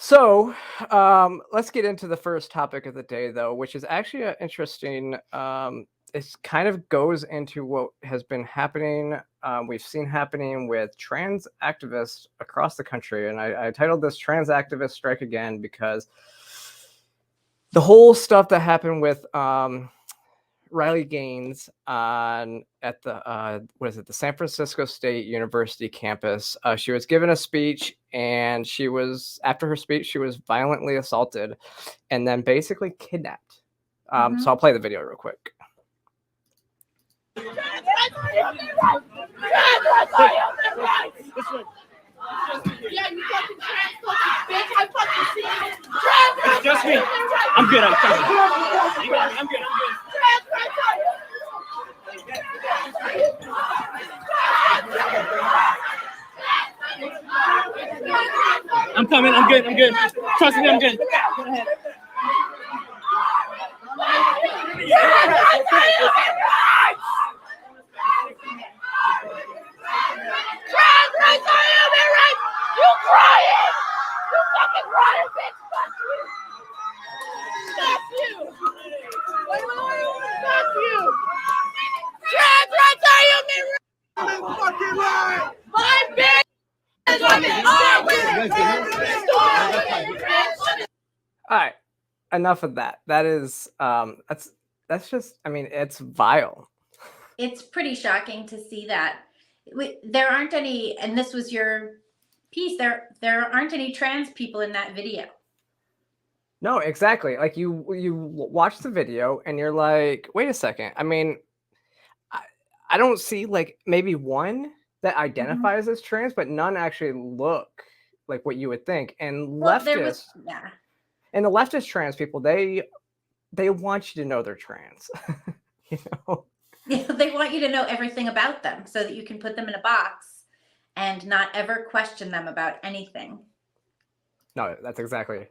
So, let's get into the first topic of the day, though, which is actually an interesting. It kind of goes into what has been happening. We've seen happening with trans activists across the country, and I titled this "Trans Activist Strike Again" because the whole stuff that happened with Riley Gaines at the the San Francisco State University campus. She was given a speech, and after her speech she was violently assaulted, and then basically kidnapped. So I'll play the video real quick. Yeah, you fucking trans bitch. I fucking see it. It's just me. I'm good. I'm good. I'm coming. I'm good. Trust me, I'm good. Go ahead. Trans rights are human rights. You crying? You fucking crying, bitch. Fuck you. Fuck you. Trans rights are human rights. Fucking right. My bitch. All right, enough of that. That is that's just. I mean, it's vile. It's pretty shocking to see that. There aren't any, and this was your piece, there aren't any trans people in that video. No, exactly. Like you watch the video and you're like, wait a second. I mean, I don't see like maybe one that identifies as trans, but none actually look like what you would think. And leftists, and the leftist trans people, they want you to know they're trans. You know? Yeah, they want you to know everything about them so that you can put them in a box and not ever question them about anything. No, that's exactly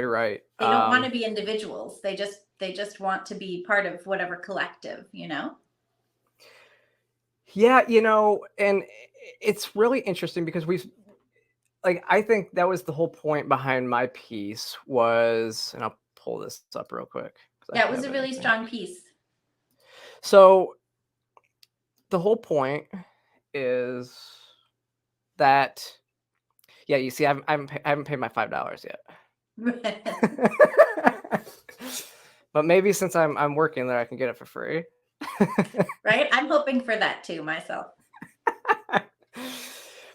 right. They don't want to be individuals. They just want to be part of whatever collective, you know? Yeah, you know, and it's really interesting because I think that was the whole point behind my piece was, and I'll pull this up real quick. Yeah, it was a really strong piece. So the whole point is that, yeah, you see, I haven't paid my $5 yet. But maybe since I'm working there, I can get it for free. Right? I'm hoping for that too myself.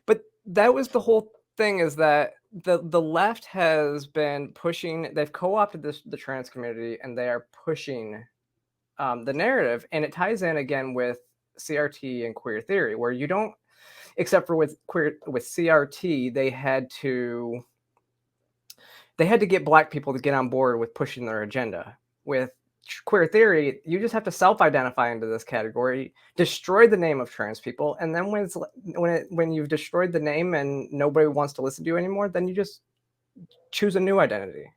But that was the whole thing, is that the left has been pushing, they've co-opted the trans community, and they are pushing the narrative, and it ties in again with CRT and queer theory, where you don't, except for with CRT, they had to get Black people to get on board with pushing their agenda. With queer theory, you just have to self-identify into this category, destroy the name of trans people, and then when you've destroyed the name and nobody wants to listen to you anymore, then you just choose a new identity.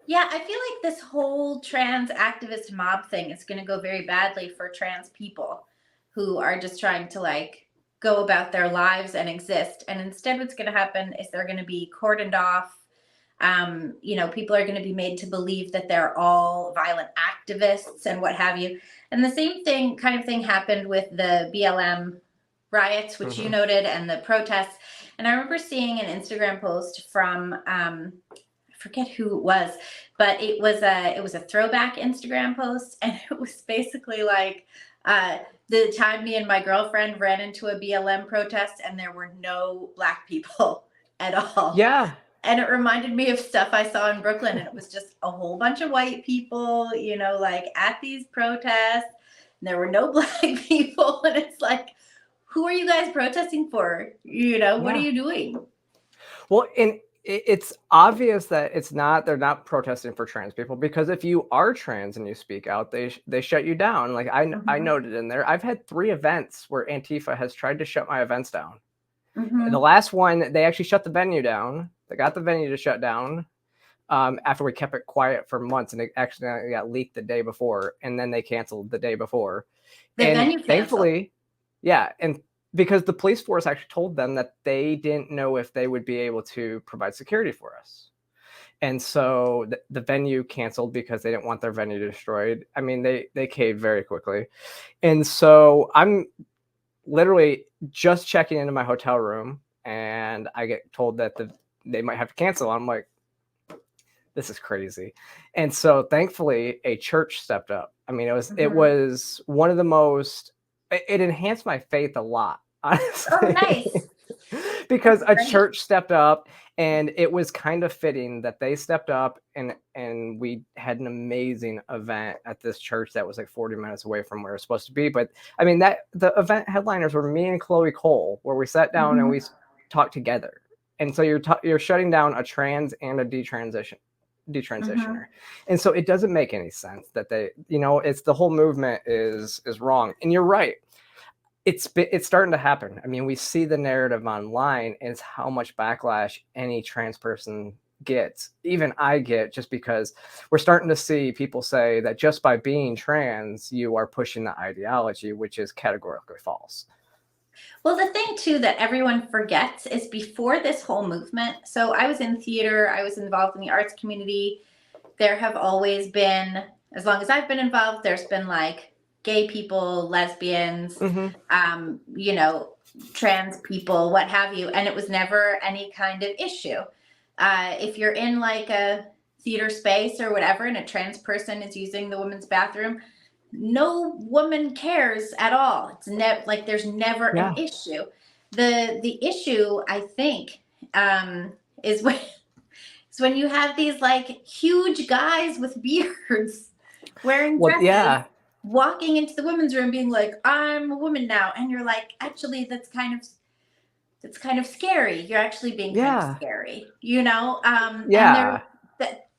Yeah, I feel like this whole trans activist mob thing is going to go very badly for trans people who are just trying to like go about their lives and exist. And instead what's going to happen is they're going to be cordoned off. You know, people are going to be made to believe that they're all violent activists and what have you. And the same kind of thing happened with the BLM riots, which you noted, and the protests. And I remember seeing an Instagram post from, I forget who it was, but it was a throwback Instagram post, and it was basically like the time me and my girlfriend ran into a BLM protest and there were no Black people at all. Yeah. And it reminded me of stuff I saw in Brooklyn, and it was just a whole bunch of white people, you know, like at these protests, and there were no Black people, and it's like, who are you guys protesting for? You know, what are you doing? Well, and it's obvious that they're not protesting for trans people, because if you are trans and you speak out, they shut you down. Like I noted in there, I've had 3 events where Antifa has tried to shut my events down. And the last one, they actually shut the venue down. They got the venue to shut down after we kept it quiet for months, and it actually got leaked the day before, and then they canceled the day before. Venue thankfully, yeah, and because the police force actually told them that they didn't know if they would be able to provide security for us. And so the venue canceled because they didn't want their venue destroyed. I mean, they caved very quickly. And so I'm literally just checking into my hotel room, and I get told that they might have to cancel. I'm like, this is crazy. And so thankfully a church stepped up. I mean, it was one of the most, it enhanced my faith a lot, honestly. Oh, nice. Because a church stepped up, and it was kind of fitting that they stepped up, and we had an amazing event at this church that was like 40 minutes away from where it was supposed to be. But I mean, that the event headliners were me and Chloe Cole, where we sat down and we talked together. And so you're shutting down a trans and a detransitioner. And so it doesn't make any sense that they, it's the whole movement is wrong. And you're right. It's starting to happen. I mean, we see the narrative online, and it's how much backlash any trans person gets. Even I get, just because we're starting to see people say that just by being trans, you are pushing the ideology, which is categorically false. Well, the thing too that everyone forgets is before this whole movement. So I was in theater, I was involved in the arts community. There have always been, as long as I've been involved, there's been like gay people, lesbians, trans people, what have you. And it was never any kind of issue. If you're in like a theater space or whatever, and a trans person is using the women's bathroom, no woman cares at all. It's like there's never an issue. The issue, I think, is when you have these like huge guys with beards wearing dresses, walking into the women's room being like, I'm a woman now. And you're like, actually, that's kind of scary. You're actually being kind of scary, and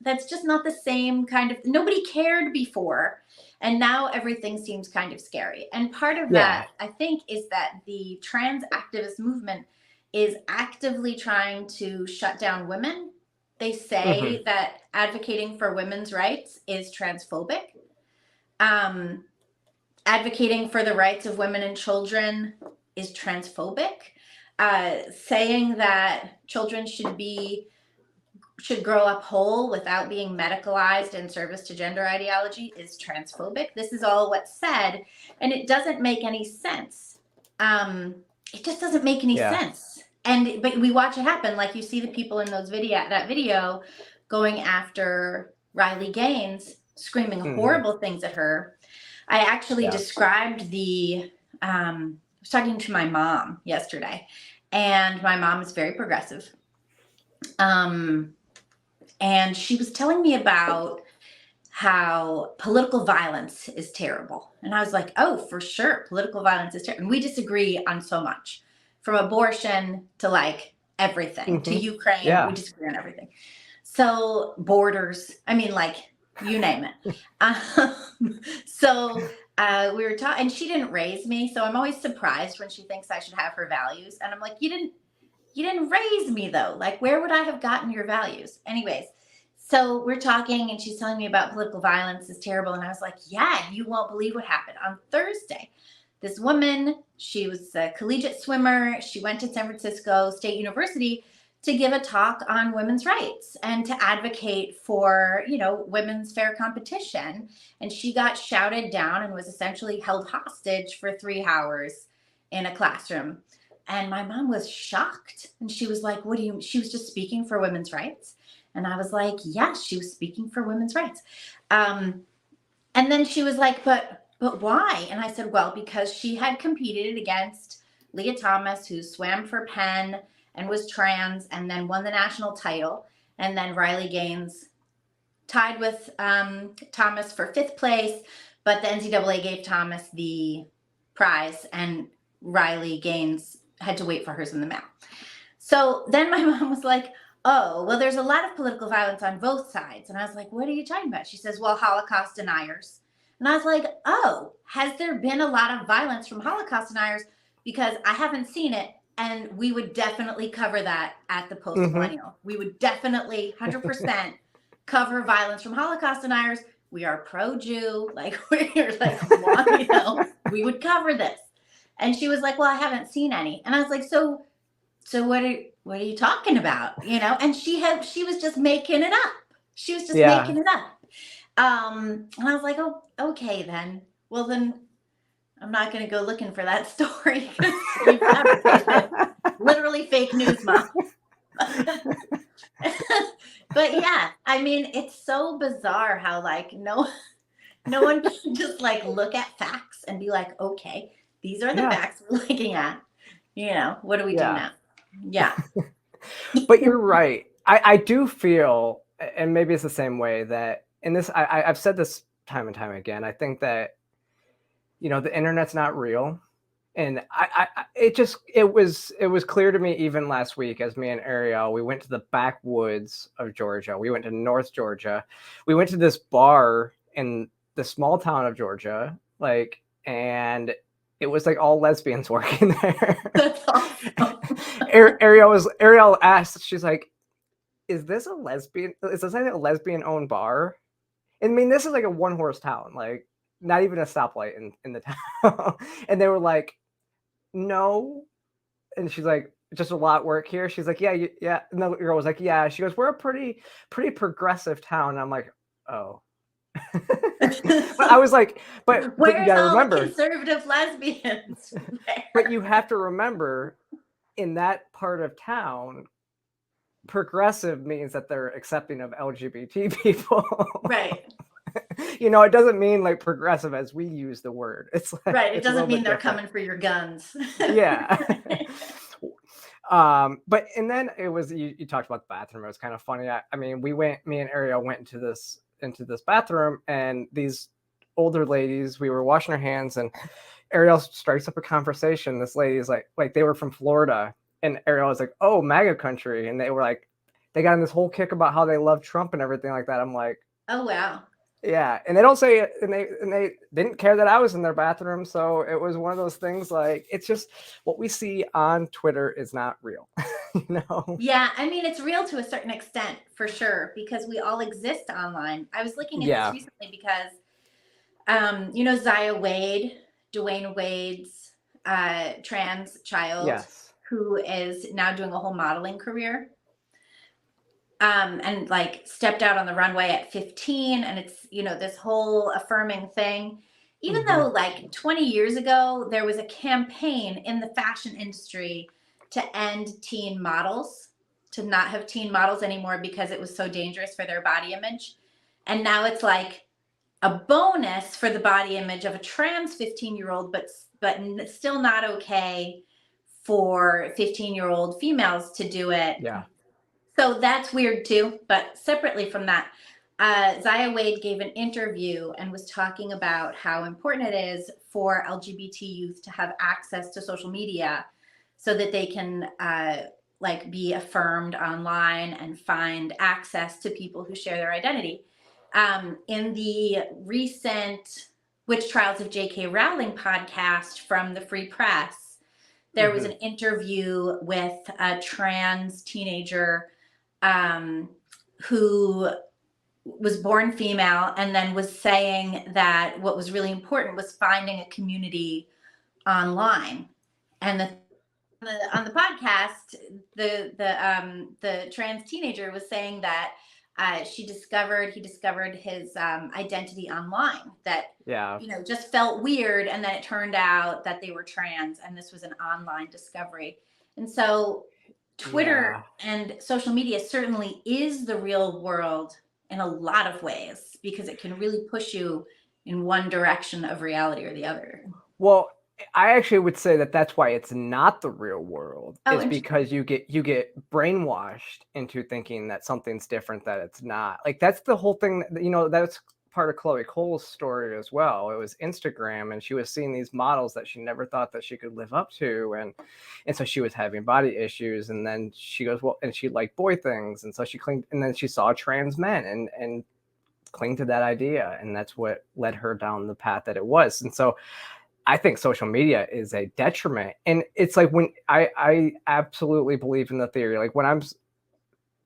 that's just not the same kind of, nobody cared before. And now everything seems kind of scary. And part of that, I think, is that the trans activist movement is actively trying to shut down women. They say that advocating for women's rights is transphobic. Advocating for the rights of women and children is transphobic. Saying that children should grow up whole without being medicalized in service to gender ideology is transphobic. This is all what's said, and it doesn't make any sense. It just doesn't make any sense. But we watch it happen. Like you see the people in that video going after Riley Gaines, screaming horrible things at her. I actually described I was talking to my mom yesterday, and my mom is very progressive. And she was telling me about how political violence is terrible. And I was like, oh, for sure, political violence is terrible. And we disagree on so much, from abortion to like everything, to Ukraine. We disagree on everything. So borders, I mean, like, you name it. We were talking, and she didn't raise me. So I'm always surprised when she thinks I should have her values. And I'm like, you didn't raise me though. Like, where would I have gotten your values? Anyways, so we're talking, and she's telling me about political violence is terrible. And I was like, yeah, you won't believe what happened on Thursday. This woman, she was a collegiate swimmer. She went to San Francisco State University to give a talk on women's rights and to advocate for, women's fair competition. And she got shouted down and was essentially held hostage for 3 hours in a classroom. And my mom was shocked. And she was like, she was just speaking for women's rights. And I was like, yes, she was speaking for women's rights. And then she was like, but why? And I said, well, because she had competed against Leah Thomas, who swam for Penn and was trans, and then won the national title. And then Riley Gaines tied with Thomas for 5th place, but the NCAA gave Thomas the prize, and Riley Gaines had to wait for hers in the mail. So then my mom was like, oh, well, there's a lot of political violence on both sides. And I was like, what are you talking about? She says, well, Holocaust deniers. And I was like, oh, has there been a lot of violence from Holocaust deniers? Because I haven't seen it. And we would definitely cover that at the Post-Millennial. We would definitely 100% cover violence from Holocaust deniers. We are pro-Jew. Like, we're like, we would cover this. And she was like, well, I haven't seen any. And I was like, so so what are you talking about? You know, and she was just making it up. She was just Yeah. making it up. And I was like, oh, okay then. Well then, I'm not going to go looking for that story because you fabricated literally fake news, Mom. But yeah, I mean, it's so bizarre how like no one can just like look at facts and be like, okay, these are the Yeah. facts we're looking at. You know, what do we do Yeah. now? Yeah. But you're right. I do feel, and maybe it's the same way, that in this, I've said this time and time again. I think that, you know, the internet's not real. And it was clear to me even last week as me and Ariel, we went to the backwoods of Georgia. We went to North Georgia. We went to this bar in the small town of Georgia, like, and it was like all lesbians working there. That's awesome. Ariel asked, she's like, is this a lesbian owned bar? I mean, this is like a one horse town, like not even a stoplight in the town. And they were like, no. And she's like, just a lot of work here. She's like, yeah. And the girl was like, yeah. She goes, we're a pretty progressive town. And I'm like, oh. But I was like, but you Where's gotta all remember, the conservative lesbians? but you have to remember, in that part of town, progressive means that they're accepting of LGBT people. Right. You know, it doesn't mean like progressive as we use the word. It's like, Right. It it's a doesn't little mean bit they're different. coming for your guns. Yeah. But and then it was you talked about the bathroom. It was kind of funny. I mean, me and Ariel went into this bathroom, and these older ladies, we were washing our hands, and Ariel strikes up a conversation. This lady is like they were from Florida, and Ariel was like, oh, MAGA country, and they were like, they got in this whole kick about how they love Trump and everything like that. I'm like, Oh wow. yeah, and they don't say it, and they didn't care that I was in their bathroom, so it was one of those things. Like, it's just what we see on Twitter is not real, you know? Yeah, I mean, it's real to a certain extent for sure because we all exist online. I was looking at this recently because, you know, Zaya Wade, Dwayne Wade's trans child, Yes. who is now doing a whole modeling career. And like stepped out on the runway at 15, and it's, you know, this whole affirming thing. Even though like 20 years ago, there was a campaign in the fashion industry to end teen models, to not have teen models anymore because it was so dangerous for their body image. And now it's like a bonus for the body image of a trans 15-year-old, but still not okay for 15-year-old females to do it. Yeah. So that's weird too. But separately from that, Zaya Wade gave an interview and was talking about how important it is for LGBT youth to have access to social media so that they can like be affirmed online and find access to people who share their identity. In the recent Witch Trials of J.K. Rowling podcast from the Free Press, there was an interview with a trans teenager who was born female and then was saying that what was really important was finding a community online. And on the podcast, the trans teenager was saying that he discovered his identity online, that you know, just felt weird, and then it turned out that they were trans, and this was an online discovery. And so Twitter and social media certainly is the real world in a lot of ways because it can really push you in one direction of reality or the other. Well, I actually would say that that's why it's not the real world. Oh, it's because you get brainwashed into thinking that something's different, that it's not. Like, that's the whole thing. You know, that's part of Chloe Cole's story as well. It was Instagram, and she was seeing these models that she never thought that she could live up to, and so she was having body issues. And then she goes, well, and she liked boy things, and so she clinged, and then she saw trans men and clung to that idea, and that's what led her down the path that it was. And so I think social media is a detriment. And it's like, when I absolutely believe in the theory, like when I'm,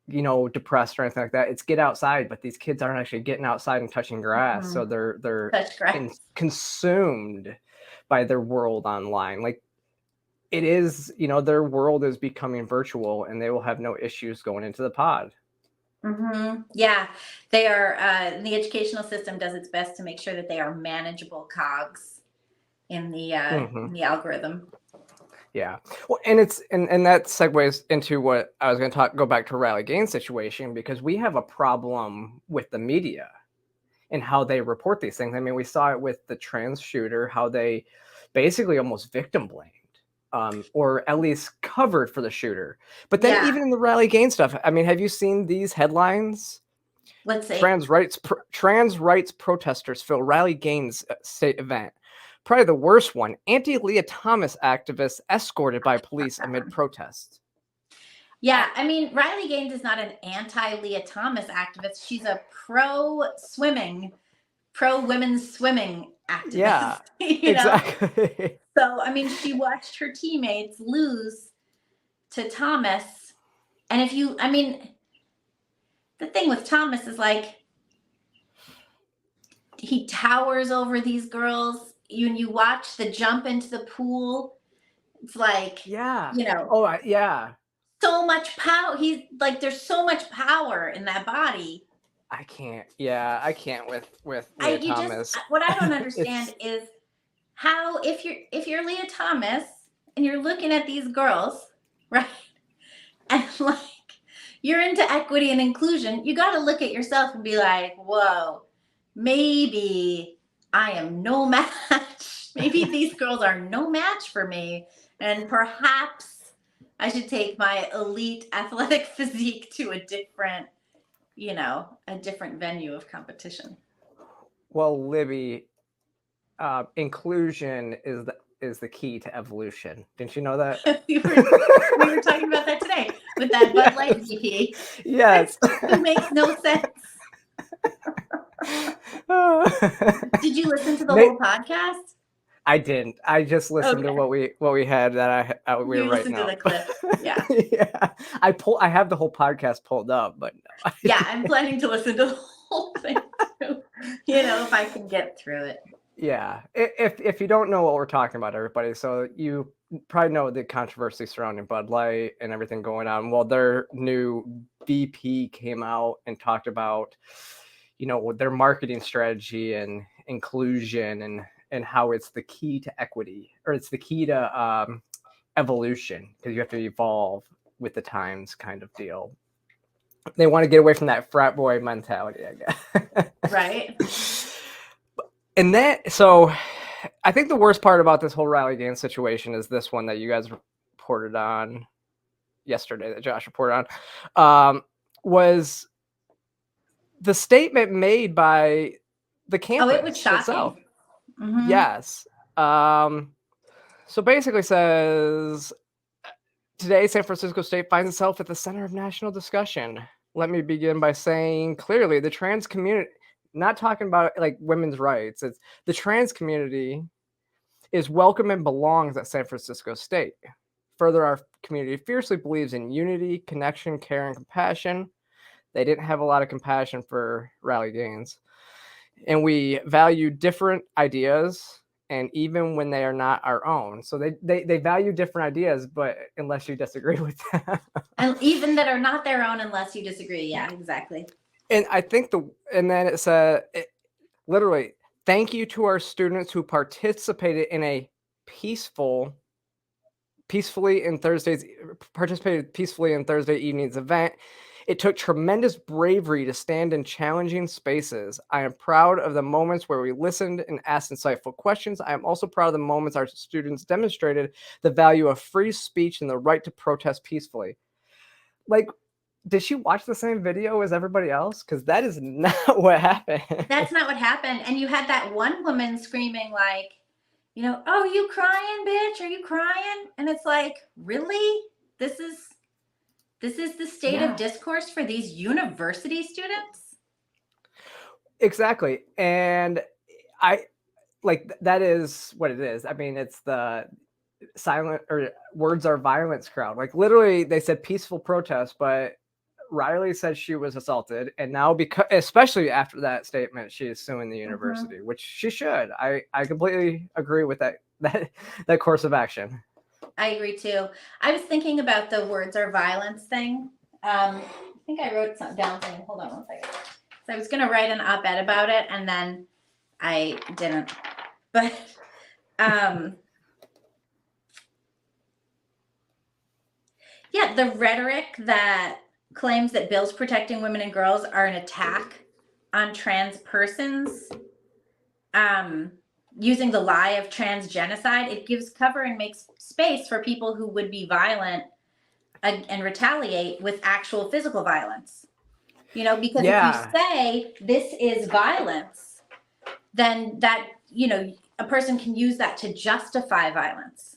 you know, depressed or anything like that, it's get outside, but these kids aren't actually getting outside and touching grass. So they're consumed by their world online. Like, it is, their world is becoming virtual, and they will have no issues going into the pod. Yeah, they are. The educational system does its best to make sure that they are manageable cogs in the algorithm. Yeah. Well, and and that segues into what I was going to go back to Riley Gaines' situation, because we have a problem with the media and how they report these things. I mean, we saw it with the trans shooter, how they basically almost victim blamed, or at least covered for the shooter. But then even in the Riley Gaines stuff, I mean, have you seen these headlines? Let's see. Trans rights protestors fill Riley Gaines state event. Probably the worst one. Anti-Leah Thomas activists escorted by police amid protests. Yeah, I mean, Riley Gaines is not an anti-Leah Thomas activist. She's a pro-women's swimming activist. Yeah, exactly. So, I mean, she watched her teammates lose to Thomas. And the thing with Thomas is, like, he towers over these girls. You watch the jump into the pool. It's like, Oh, yeah. So much power. He's like, there's so much power in that body. I can't with Leah Thomas. What I don't understand is how, if you're Leah Thomas and you're looking at these girls, right? And like, you're into equity and inclusion, you got to look at yourself and be like, whoa, maybe I am no match. Maybe these girls are no match for me. And perhaps I should take my elite athletic physique to a different venue of competition. Well, Libby, inclusion is the key to evolution. Didn't you know that? we were talking about that today with that Bud Light VP. Yes. It makes no sense. Did you listen to the whole podcast? I didn't. I just listened to what we had that we were writing to the clip. Yeah. Yeah. I have the whole podcast pulled up, but no. Yeah, I'm planning to listen to the whole thing too. If I can get through it. Yeah. If you don't know what we're talking about, everybody, so you probably know the controversy surrounding Bud Light and everything going on. Well, their new VP came out and talked about, their marketing strategy and inclusion and how it's the key to equity, or it's the key to evolution, because you have to evolve with the times kind of deal. They want to get away from that frat boy mentality, I guess. Right. And so I think the worst part about this whole Riley Gaines situation is this one that you guys reported on yesterday, that Josh reported on, was the statement made by the campus it was shocking. itself. Mm-hmm. Yes. So basically says, today San Francisco State finds itself at the center of national discussion. Let me begin by saying clearly the trans community, not talking about like women's rights, it's the trans community is welcome and belongs at San Francisco State. Further, our community fiercely believes in unity, connection, care, and compassion. They didn't have a lot of compassion for Riley Gaines. And we value different ideas, and even when they are not our own. So they value different ideas, but unless you disagree with them. And even that are not their own unless you disagree. Yeah, exactly. And I think and then it said, literally, thank you to our students who participated peacefully in Thursday evening's event. It took tremendous bravery to stand in challenging spaces. I am proud of the moments where we listened and asked insightful questions. I am also proud of the moments our students demonstrated the value of free speech and the right to protest peacefully. Like, did she watch the same video as everybody else? Because that is not what happened. That's not what happened. And you had that one woman screaming like, oh, you crying, bitch? Are you crying? And it's like, really? This is the state of discourse for these university students? Exactly. And that is what it is. I mean, it's the silent or words are violence crowd. Like, literally, they said peaceful protest, but Riley said she was assaulted. And now, especially after that statement, she is suing the university, which she should. I completely agree with that course of action. I agree too. I was thinking about the words are violence thing. I think I wrote something down saying, hold on one second. So I was going to write an op-ed about it and then I didn't. But yeah, the rhetoric that claims that bills protecting women and girls are an attack on trans persons, using the lie of trans genocide, it gives cover and makes space for people who would be violent and retaliate with actual physical violence. You know, because if you say this is violence, then that, you know, a person can use that to justify violence.